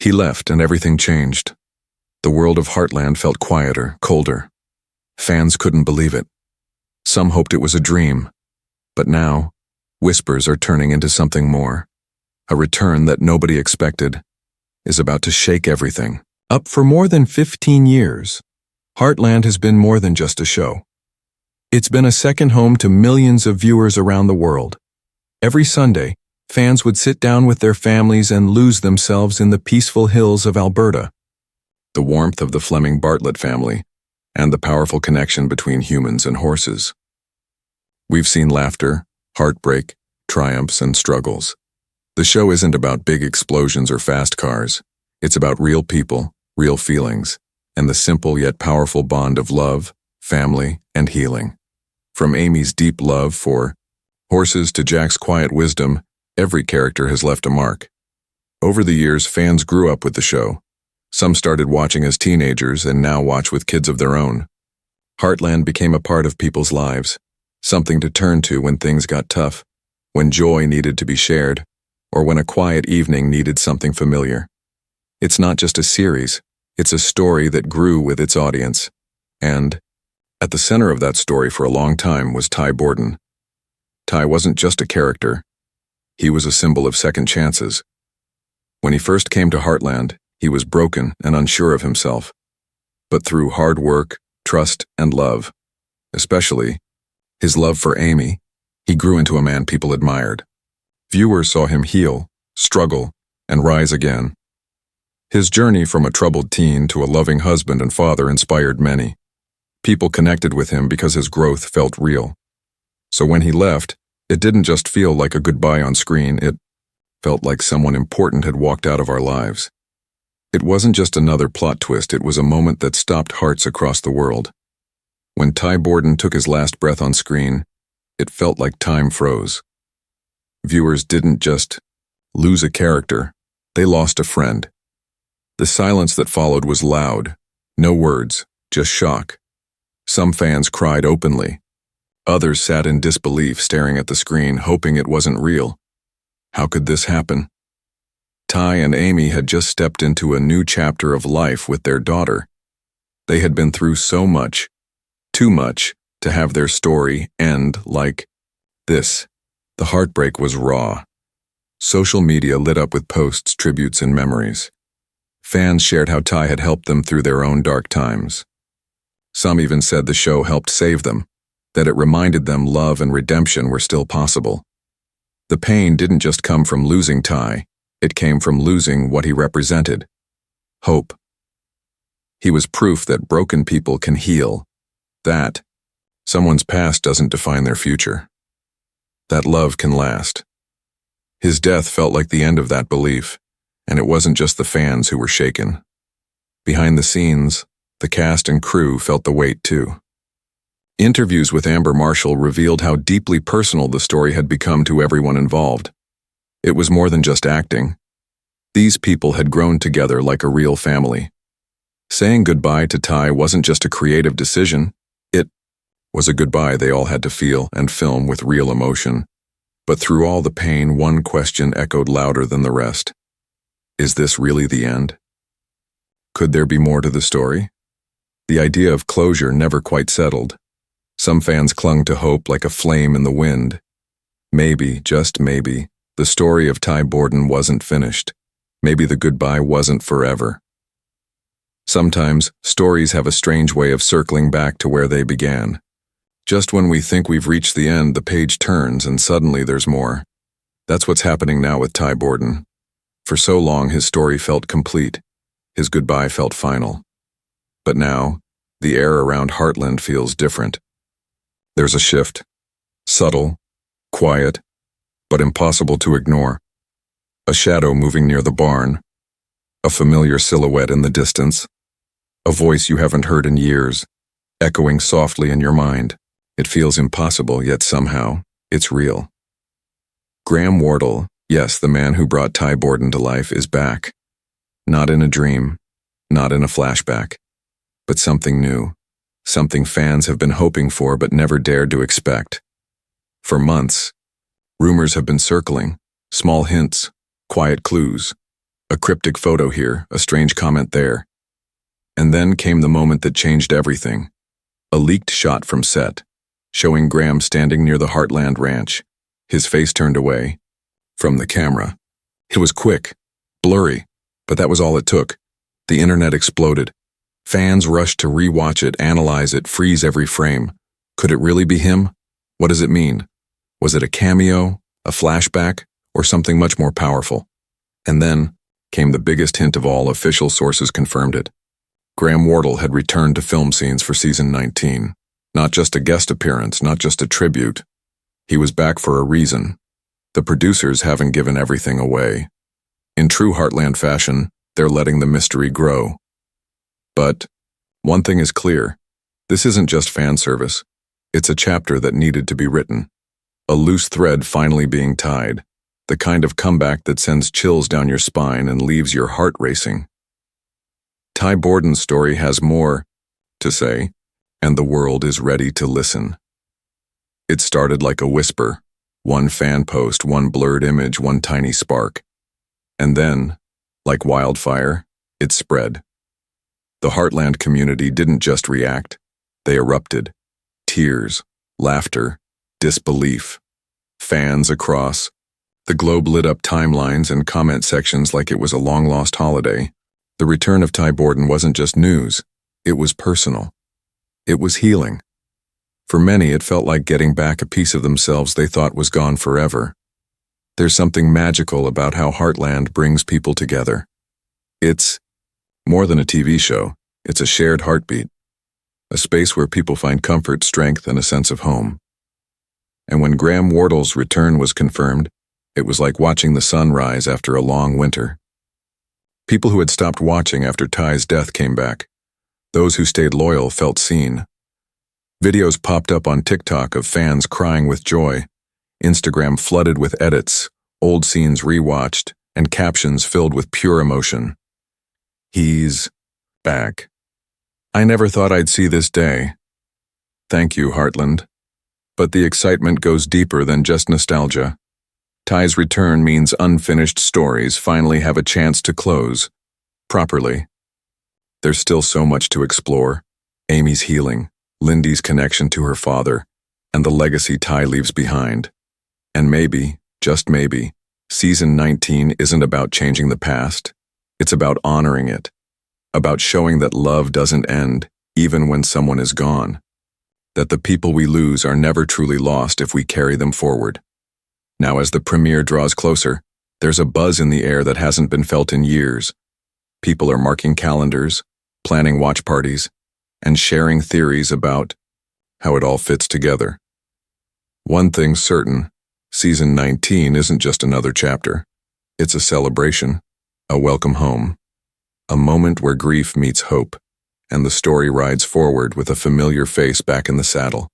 He left and everything changed. The world of Heartland felt quieter, colder. Fans couldn't believe it. Some hoped it was a dream. But now, whispers are turning into something more. A return that nobody expected is about to shake everything. Up for more than 15 years, Heartland has been more than just a show. It's been a second home to millions of viewers around the world. Every Sunday, fans would sit down with their families and lose themselves in the peaceful hills of Alberta. The warmth of the Fleming Bartlett family, and the powerful connection between humans and horses. We've seen laughter, heartbreak, triumphs, and struggles. The show isn't about big explosions or fast cars. It's about real people, real feelings, and the simple yet powerful bond of love, family, and healing. From Amy's deep love for horses to Jack's quiet wisdom, every character has left a mark. Over the years, fans grew up with the show. Some started watching as teenagers and now watch with kids of their own. Heartland became a part of people's lives, something to turn to when things got tough, when joy needed to be shared, or when a quiet evening needed something familiar. It's not just a series, it's a story that grew with its audience. And at the center of that story for a long time was Ty Borden. Ty wasn't just a character, he was a symbol of second chances. When he first came to Heartland, he was broken and unsure of himself. But through hard work, trust, and love, especially his love for Amy, he grew into a man people admired. Viewers saw him heal, struggle, and rise again. His journey from a troubled teen to a loving husband and father inspired many. People connected with him because his growth felt real. So when he left, it didn't just feel like a goodbye on screen, it felt like someone important had walked out of our lives. It wasn't just another plot twist, it was a moment that stopped hearts across the world. When Ty Borden took his last breath on screen, it felt like time froze. Viewers didn't just lose a character, they lost a friend. The silence that followed was loud, no words, just shock. Some fans cried openly. Others sat in disbelief, staring at the screen, hoping it wasn't real. How could this happen? Ty and Amy had just stepped into a new chapter of life with their daughter. They had been through so much, too much, to have their story end like this. The heartbreak was raw. Social media lit up with posts, tributes, and memories. Fans shared how Ty had helped them through their own dark times. Some even said the show helped save them, that it reminded them love and redemption were still possible. The pain didn't just come from losing Ty, it came from losing what he represented. Hope. He was proof that broken people can heal, that someone's past doesn't define their future, that love can last. His death felt like the end of that belief, and it wasn't just the fans who were shaken. Behind the scenes, the cast and crew felt the weight too. Interviews with Amber Marshall revealed how deeply personal the story had become to everyone involved. It was more than just acting. These people had grown together like a real family. Saying goodbye to Ty wasn't just a creative decision, it was a goodbye they all had to feel and film with real emotion. But through all the pain, one question echoed louder than the rest. Is this really the end? Could there be more to the story? The idea of closure never quite settled. Some fans clung to hope like a flame in the wind. Maybe, just maybe, the story of Ty Borden wasn't finished. Maybe the goodbye wasn't forever. Sometimes, stories have a strange way of circling back to where they began. Just when we think we've reached the end, the page turns and suddenly there's more. That's what's happening now with Ty Borden. For so long, his story felt complete. His goodbye felt final. But now, the air around Heartland feels different. There's a shift. Subtle, quiet, but impossible to ignore. A shadow moving near the barn. A familiar silhouette in the distance. A voice you haven't heard in years, echoing softly in your mind. It feels impossible, yet somehow, it's real. Wardle, yes, the man who brought Ty Borden to life, is back. Not in a dream, not in a flashback, but something new. Something fans have been hoping for but never dared to expect. For months, rumors have been circling, small hints, quiet clues. A cryptic photo here, a strange comment there. And then came the moment that changed everything. A leaked shot from set, showing Graham standing near the Heartland ranch, his face turned away from the camera. It was quick, blurry, but that was all it took. The internet exploded. Fans rushed to rewatch it, analyze it, freeze every frame. Could it really be him? What does it mean? Was it a cameo, a flashback, or something much more powerful? And then came the biggest hint of all. Official sources confirmed it. Graham Wardle had returned to film scenes for season 19. Not just a guest appearance, not just a tribute. He was back for a reason. The producers haven't given everything away. In true Heartland fashion, they're letting the mystery grow. But one thing is clear. This isn't just fan service. It's a chapter that needed to be written. A loose thread finally being tied. The kind of comeback that sends chills down your spine and leaves your heart racing. Borden's story has more to say, and the world is ready to listen. It started like a whisper, one fan post, one blurred image, one tiny spark. And then, like wildfire, it spread. The Heartland community didn't just react, they erupted. Tears, laughter, disbelief. Fans across the globe lit up timelines and comment sections like it was a long-lost holiday. The return of Borden wasn't just news, it was personal. It was healing. For many, it felt like getting back a piece of themselves they thought was gone forever. There's something magical about how Heartland brings people together. It's more than a TV show, it's a shared heartbeat. A space where people find comfort, strength, and a sense of home. And when Graham Wardle's return was confirmed, it was like watching the sun rise after a long winter. People who had stopped watching after Ty's death came back. Those who stayed loyal felt seen. Videos popped up on TikTok of fans crying with joy, Instagram flooded with edits, old scenes rewatched, and captions filled with pure emotion. He's back. I never thought I'd see this day. Thank you, Heartland. But the excitement goes deeper than just nostalgia. Ty's return means unfinished stories finally have a chance to close. Properly. There's still so much to explore. Amy's healing, Lyndy's connection to her father, and the legacy Ty leaves behind. And maybe, just maybe, season 19 isn't about changing the past. It's about honoring it. About showing that love doesn't end, even when someone is gone. That the people we lose are never truly lost if we carry them forward. Now, as the premiere draws closer, there's a buzz in the air that hasn't been felt in years. People are marking calendars, planning watch parties, and sharing theories about how it all fits together. One thing's certain, season 19 isn't just another chapter. It's a celebration, a welcome home, a moment where grief meets hope, and the story rides forward with a familiar face back in the saddle.